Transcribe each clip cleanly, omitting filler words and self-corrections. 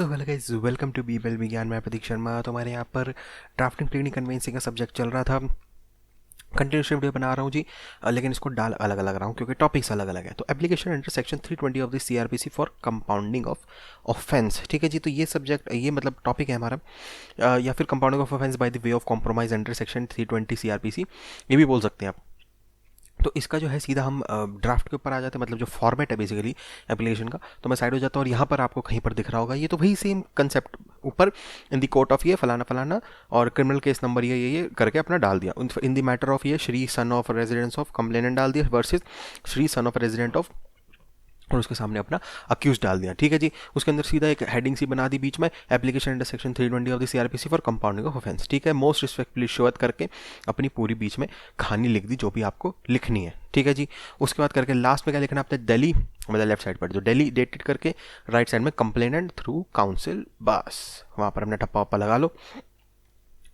So hello guys, welcome to बीबल विज्ञान। मैं प्रतीक शर्मा। तो हमारे यहाँ पर ड्राफ्टिंग टेक्निक कन्वेंसिंग का सब्जेक्ट चल रहा था। कंटिन्यूस वीडियो बना रहा हूँ जी, लेकिन इसको डाल अलग अलग रहा हूँ क्योंकि टॉपिक्स अलग अलग है। तो application under section 320 of the CrPC for compounding of offence. ठीक है जी। तो ये सब्जेक्ट, ये मतलब टॉपिक है हमारा, या फिर compounding of offence by the way of compromise under section 320 CrPC, ये भी बोल सकते हैं आप। तो इसका जो है सीधा हम ड्राफ्ट के ऊपर आ जाते हैं, मतलब जो फॉर्मेट है बेसिकली एप्लीकेशन का। तो मैं साइड हो जाता हूँ और यहाँ पर आपको कहीं पर दिख रहा होगा, ये तो वही सेम कंसेप्ट ऊपर इन दी कोर्ट ऑफ ये फलाना फलाना और क्रिमिनल केस नंबर ये करके अपना डाल दिया। इन दी मैटर ऑफ ये Shri son of residence of complainant डाल दिया versus Shri son of resident of, और उसके सामने अपना अक्यूज डाल दिया। ठीक है जी। उसके अंदर सीधा एक हेडिंग सी बना दी बीच में, application under section 320 of the CrPC for compounding of offence. ठीक है। मोस्ट रिस्पेक्टफुली शोअत करके अपनी पूरी बीच में कहानी लिख दी जो भी आपको लिखनी है। ठीक है जी। उसके बाद करके लास्ट में क्या लिखना आपने, दिल्ली, मतलब लेफ्ट साइड पर जो दिल्ली डेटेड करके, राइट साइड में कंप्लेनेंट थ्रू काउंसिल, बस वहाँ पर अपना ठप्पा वप्पा लगा लो।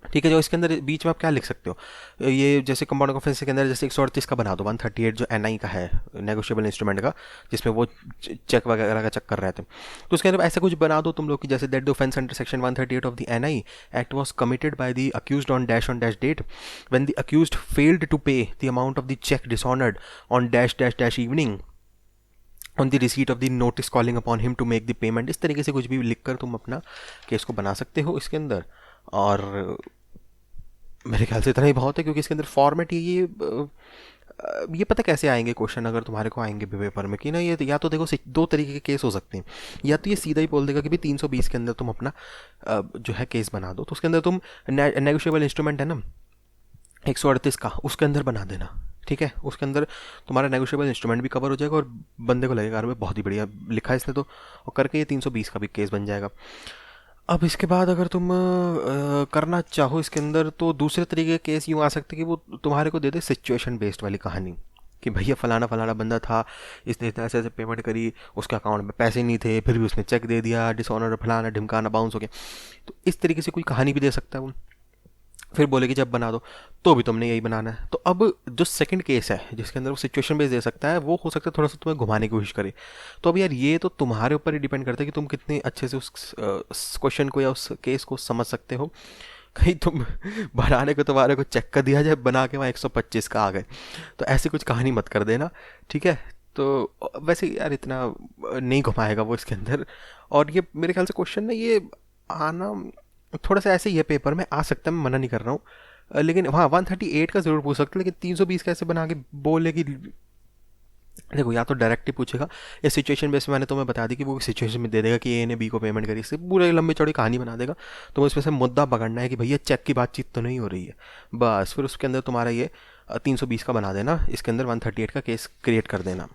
ठीक है। जो इसके अंदर बीच में आप क्या लिख सकते हो, ये जैसे कंपाउंड ऑफेंस के अंदर जैसे 138 का बना दो, 138 जो एनआई का है, नेगोशिएबल इंस्ट्रूमेंट का, जिसमें वो चेक वगैरह का चक्कर रहते हैं। तो उसके अंदर ऐसा कुछ बना दो तुम लोग कि जैसे that the offence under section 138 of the NI act was committed by the accused on dash date when the accused failed to pay the amount of the cheque dishonoured on dash evening on the receipt of the notice calling upon him to make the payment. इस तरीके से कुछ भी लिखकर तुम अपना case को बना सकते हो इसके अंदर। और मेरे ख्याल से इतना ही बहुत है, क्योंकि इसके अंदर फॉर्मेट ये पता कैसे आएंगे क्वेश्चन अगर तुम्हारे को आएंगे पेपर में कि ना, ये या तो देखो दो तरीके के केस हो सकते हैं। या तो ये सीधा ही बोल देगा कि भाई 320 के अंदर तुम अपना जो है केस बना दो, तो उसके अंदर तुम नेगोशिएबल इंस्ट्रूमेंट है ना 138 का, उसके अंदर बना देना। ठीक है। उसके अंदर तुम्हारा नेगोशिएबल इंस्ट्रूमेंट भी कवर हो जाएगा और बंदे को लगेगा अरे बहुत ही बढ़िया लिखा है इसने तो, और करके ये 320 का भी केस बन जाएगा। अब इसके बाद अगर तुम करना चाहो इसके अंदर, तो दूसरे तरीके के केस यूँ आ सकते कि वो तुम्हारे को दे दे सिचुएशन बेस्ड वाली कहानी, कि भैया फलाना फलाना बंदा था, इसने इतना ऐसे ऐसे पेमेंट करी, उसके अकाउंट में पैसे नहीं थे, फिर भी उसने चेक दे दिया, डिसऑनर फलाना ढिमकाना बाउंस हो गया। तो इस तरीके से कोई कहानी भी दे सकता है वो। फिर बोले कि जब बना दो तो भी तुमने यही बनाना है। तो अब जो सेकंड केस है जिसके अंदर वो सिचुएशन बेस दे सकता है, वो हो सकता है थोड़ा सा तुम्हें घुमाने की कोशिश करे। तो अब यार ये तो तुम्हारे ऊपर ही डिपेंड करता है कि तुम कितने अच्छे से उस क्वेश्चन को या उस केस को समझ सकते हो। कहीं तुम बनाने को तुम्हारे को चेक कर दिया जाए, बना के वहाँ 125 का आ गए, तो ऐसी कुछ कहानी मत कर देना। ठीक है। तो वैसे यार इतना नहीं घुमाएगा वो इसके अंदर। और ये मेरे ख्याल से क्वेश्चन ना ये आना थोड़ा सा ऐसे ही है, पेपर में आ सकता है, मैं मना नहीं कर रहा हूँ, लेकिन हाँ 138 का ज़रूर पूछ सकते हैं, लेकिन 320 कैसे बना के बोले कि देखो, या तो डायरेक्ट ही पूछेगा या सिचुएशन बेस में मैंने तुम्हें बता दी कि वो सिचुएशन में दे देगा कि ए ने बी को पेमेंट करी, इससे पूरे लंबी चौड़ी कहानी बना देगा। तो उसमें से मुद्दा पकड़ना है कि भैया चेक की बातचीत तो नहीं हो रही है, बस फिर उसके अंदर तुम्हारा ये 320 का बना देना, इसके अंदर 138 का केस क्रिएट कर देना।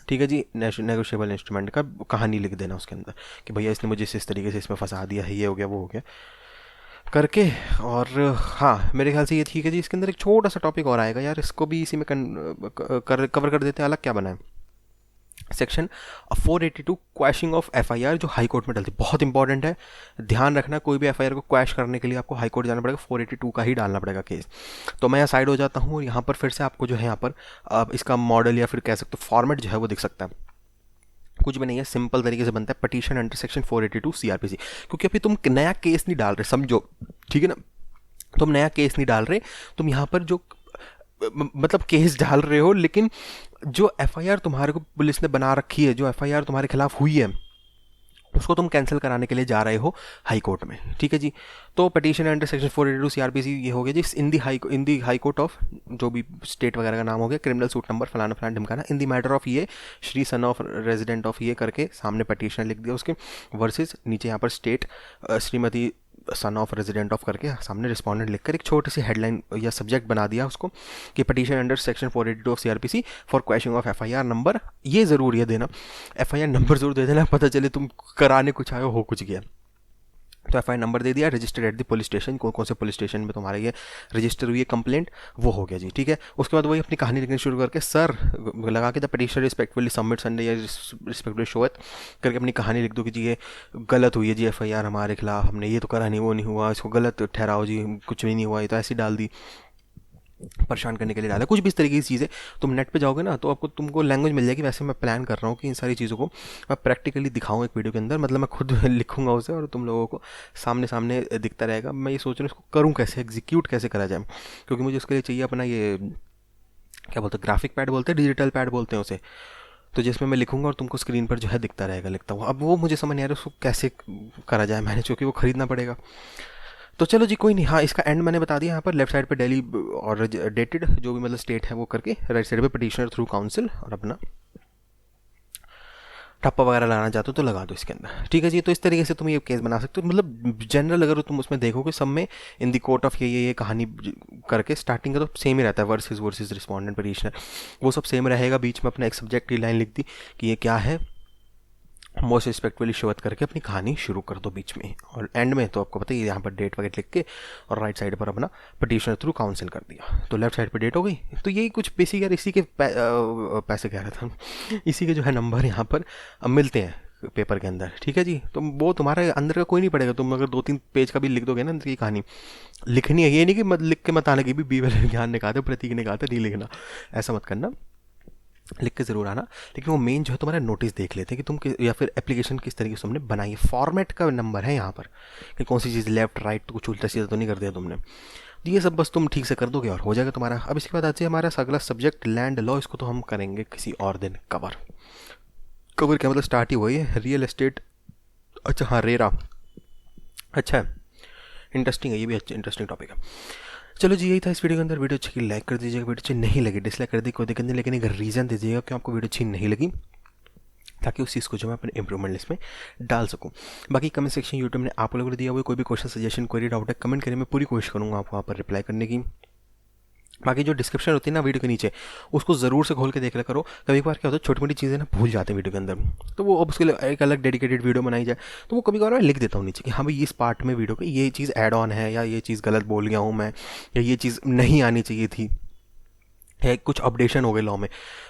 ठीक है जी। नेगोशिएबल इंस्ट्रूमेंट का कहानी लिख देना उसके अंदर कि भैया इसने मुझे इस तरीके से इसमें फंसा दिया है, ये हो गया वो हो गया करके। और हाँ मेरे ख्याल से ये ठीक है जी। इसके अंदर एक छोटा सा टॉपिक और आएगा यार, इसको भी इसी में कवर कर देते हैं। अलग क्या बना है, सेक्शन 482 क्वैशिंग ऑफ एफआईआर, जो हाई कोर्ट में डलती है, बहुत इंपॉर्टेंट है। ध्यान रखना, कोई भी एफआईआर को क्वैश करने के लिए आपको हाई कोर्ट जाना पड़ेगा, 482 का ही डालना पड़ेगा केस। तो मैं यहाँ साइड हो जाता हूँ और यहाँ पर फिर से आपको जो है यहाँ पर इसका मॉडल या फिर कह सकते हो फॉर्मेट जो है वो दिख सकता है। कुछ भी नहीं है, सिंपल तरीके से बनता है, पटिशन अंडर सेक्शन 482 सीआरपीसी। क्योंकि अभी तुम नया केस नहीं डाल रहे, समझो, ठीक है ना, तुम नया केस नहीं डाल रहे, तुम यहाँ पर जो मतलब केस डाल रहे हो, लेकिन जो एफआईआर तुम्हारे को पुलिस ने बना रखी है, जो एफआईआर तुम्हारे खिलाफ हुई है, उसको तुम कैंसिल कराने के लिए जा रहे हो हाई कोर्ट में। ठीक है जी। तो पटिशन अंडर सेक्शन 482 सीआरपीसी ये हो गया जी, इन दी हाई कोर्ट ऑफ, जो भी स्टेट वगैरह का नाम हो गया, क्रिमिनल सूट नंबर फलाना फलाना ढिमकाना, इन दी मैटर ऑफ ये Shri son of resident of ये करके सामने पटिशन लिख दिया उसके, वर्सेस नीचे यहाँ पर state Shrimati son of resident of करके सामने रिस्पॉन्डेंट लिखकर एक छोटी सी हेडलाइन या सब्जेक्ट बना दिया उसको कि petition under section 482 of CrPC for quashing of FIR number. ये ज़रूर है देना, एफआईआर नंबर ज़रूर दे देना, पता चले तुम कराने कुछ आए हो कुछ गया। तो एफआईआर नंबर दे दिया, registered at the police station, कौन से पुलिस स्टेशन में तुम्हारे ये रजिस्टर हुई है कंप्लेंट, वो हो गया जी। ठीक है। उसके बाद वही अपनी कहानी लिखनी शुरू करके, सर लगा के the petitioner respectfully submit Sunday या रिस्पेक्टफुली शो इट करके अपनी कहानी लिख दो कि जी ये गलत हुई है जी एफआईआर हमारे खिलाफ, हमने ये तो करा नहीं, वो नहीं हुआ, इसको गलत ठहराओ जी, कुछ भी नहीं हुआ, ये तो ऐसी डाल दी। परेशान करने के लिए डाला है, कुछ भी इस तरीके की चीज़ें। तुम नेट पे जाओगे ना तो आपको तुमको लैंग्वेज मिल जाएगी। वैसे मैं प्लान कर रहा हूँ कि इन सारी चीज़ों को मैं प्रैक्टिकली दिखाऊँ एक वीडियो के अंदर, मतलब मैं खुद लिखूंगा उसे और तुम लोगों को सामने सामने दिखता रहेगा। मैं ये सोच रहा हूँ इसको करूँ कैसे, एग्जीक्यूट कैसे करा जाए, क्योंकि मुझे उसके लिए चाहिए अपना ये क्या बोलते हैं, ग्राफिक पैड बोलते हैं, डिजिटल पैड बोलते हैं उसे। तो जिसमें मैं लिखूंगा और तुमको स्क्रीन पर जो है दिखता रहेगा, लिखता हूँ। अब वो मुझे समझ नहीं आ रहा उसको कैसे करा जाए मैंने, क्योंकि वो खरीदना पड़ेगा। तो चलो जी कोई नहीं। हाँ, इसका एंड मैंने बता दिया यहाँ पर। लेफ्ट साइड पे डेली और डेटेड जो भी मतलब स्टेट है वो करके, राइट साइड पे पिटिशनर थ्रू काउंसिल और अपना ठप्पा वगैरह लगाना चाहते हो तो लगा दो इसके अंदर। ठीक है जी, तो इस तरीके से तुम ये केस बना सकते हो। मतलब जनरल अगर तुम उसमें देखोगे सब में इन द कोर्ट ऑफ ये कहानी करके स्टार्टिंग का तो सेम ही रहता है, वर्सेस रिस्पोंडेंट पिटिशनर, वो सब सेम रहेगा। बीच में अपना एक सब्जेक्ट की लाइन लिख दी कि ये क्या है, मोस्ट रिस्पेक्टफुली शोध करके अपनी कहानी शुरू कर दो बीच में। और एंड में तो आपको पता ही, यहाँ पर डेट वगैरह लिख के और राइट साइड पर अपना पिटिशनर थ्रू काउंसिल कर दिया, तो लेफ्ट साइड पर डेट हो गई। तो यही कुछ बेसिक यार, इसी के पैसे कह रहा था, इसी के जो है नंबर यहाँ पर अब मिलते हैं पेपर के अंदर। ठीक है जी, तो वो तुम्हारे अंदर का कोई नहीं पड़ेगा। तुम अगर 2-3 पेज का भी लिख दोगे ना अंदर की कहानी, लिखनी है, ये नहीं कि मत लिख के मत आने की भी बीबल विज्ञान ने कहा था, प्रतीक ने कहा था, नहीं लिखना, ऐसा मत करना, लिख के ज़रूर आना। लेकिन वो मेन जो है तुम्हारा नोटिस देख लेते हैं कि तुम या फिर एप्लीकेशन किस तरीके से तुमने बनाई है। फॉर्मेट का नंबर है यहाँ पर कि कौन सी चीज़ लेफ्ट राइट तो कुछ उल्टा सीधा तो नहीं कर दिया तुमने। तो ये सब बस तुम ठीक से कर दोगे और हो जाएगा तुम्हारा। अब इसके बाद आज हमारा अगला सब्जेक्ट लैंड लॉ, इसको तो हम करेंगे किसी और दिन कवर। कवर क्या मतलब, स्टार्ट ही वही है, रियल एस्टेट। अच्छा हाँ, रेरा, अच्छा है, इंटरेस्टिंग है, ये भी अच्छा इंटरेस्टिंग टॉपिक है। चलो जी, यही था इस वीडियो के अंदर। वीडियो अच्छी लाइक कर दीजिएगा, वीडियो अच्छी नहीं लगी डिसलाइक कर दी, कोई दिक्कत नहीं, लेकिन एक रीज़न दीजिएगा क्यों आपको वीडियो अच्छी नहीं लगी, ताकि उस चीज़ को जो मैं अपने इंप्रूवमेंट लिस्ट में डाल सकूं। बाकी कमेंट सेक्शन यूट्यूब ने आप लोगों को दिया हुआ, कोई भी क्वेश्चन सजेशन क्वेरी डाउट है कमेंट करें, मैं पूरी कोशिश करूँगा आपको वहाँ पर रिप्लाई करने की। बाकी जो डिस्क्रिप्शन होती है ना वीडियो के नीचे, उसको ज़रूर से खोल के देख लिया करो। कभी कभार क्या होता है, छोटी मोटी चीज़ें ना भूल जाते हैं वीडियो के अंदर, तो वो अब उसके लिए एक अलग डेडिकेटेड वीडियो बनाई जाए। तो वो कभी कभार मैं लिख देता हूँ नीचे कि हाँ भाई इस पार्ट में वीडियो की ये चीज़ ऐड ऑन है, या ये चीज़ गलत बोल गया हूँ मैं, या ये चीज़ नहीं आनी चाहिए थी, है कुछ अपडेशन हो गए लॉ में,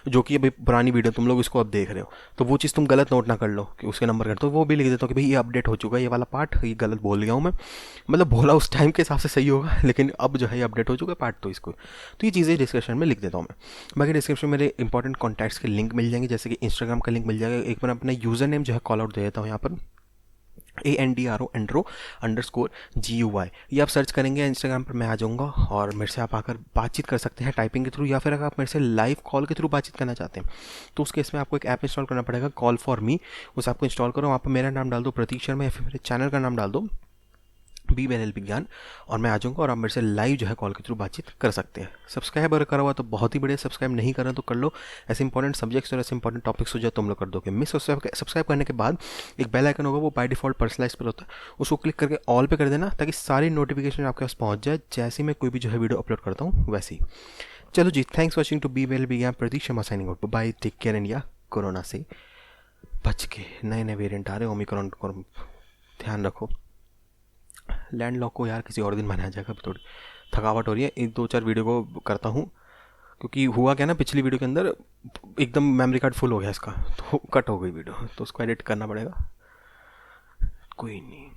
जो कि अभी पुरानी वीडियो तुम लोग इसको अब देख रहे हो, तो वो चीज़ तुम गलत नोट ना कर लो कि उसके नंबर कर, तो वो भी लिख देता हूँ कि भाई ये अपडेट हो चुका है, ये वाला पार्ट ये गलत बोल गया हूँ मैं। मतलब बोला उस टाइम के हिसाब से सही होगा, लेकिन अब जो है ये अपडेट हो चुका है पार्ट, तो इसको तो ये चीज़ें डिस्क्रिप्शन में लिख देता हूँ मैं। बाकी डिस्क्रिप्शन में मेरे इंपॉर्टेंट कॉन्टैक्ट्स के लिंक मिल जाएंगे, जैसे कि इंस्टाग्राम का लिंक मिल जाएगा। एक बार अपना यूज़र नेम जो है कॉल आउट दे देता हूँ यहाँ पर, ANDRO_GUY, ये आप सर्च करेंगे इंस्टाग्राम पर, मैं आ जाऊँगा और मेरे से आप आकर बातचीत कर सकते हैं टाइपिंग के थ्रू, या फिर अगर आप मेरे से लाइव कॉल के थ्रू बातचीत करना चाहते हैं तो उस केस में आपको एक ऐप इंस्टॉल करना पड़ेगा, कॉल फॉर मी। उस ऐप को इंस्टॉल करो, वहाँ पर मेरा नाम डाल दो प्रतीक शर्मा, या फिर मेरे चैनल का नाम डाल दो BBNL विज्ञान, और मैं आ जाऊँगा और आप मेरे से लाइव जो है कॉल के थ्रू बातचीत कर सकते हैं। सब्सक्राइब अगर करा हुआ तो बहुत ही बढ़िया, सब्सक्राइब नहीं करें तो कर लो। ऐसे इंपॉर्टेंट सब्जेक्ट्स और ऐसे इंपॉर्टेंट टॉपिक्स हो जाए तुम लोग कर दोगे मिस। सब्सक्राइब करने के बाद एक बेल आइकन होगा, वो बाय डिफॉल्ट पर्सनलाइज पर होता है, उसको क्लिक करके ऑल पे कर देना, ताकि सारी नोटिफिकेशन आपके पास पहुँच जाए जैसे मैं कोई भी जो है वीडियो अपलोड करता हूँ वैसे ही। चलो जी, thanks watching to BBNL Vigyan, Prateek Sharma signing out, bye, take care and या कोरोना से बच के। नए नए वेरिएंट आ रहे हैं ओमिक्रॉन को, ध्यान रखो। लैंड लॉक को यार किसी और दिन बनाया जाएगा, थोड़ी थकावट हो रही है, 2-4 वीडियो को करता हूँ, क्योंकि हुआ क्या ना पिछली वीडियो के अंदर एकदम मेमोरी कार्ड फुल हो गया इसका, तो कट हो गई वीडियो, तो उसको एडिट करना पड़ेगा। कोई नहीं।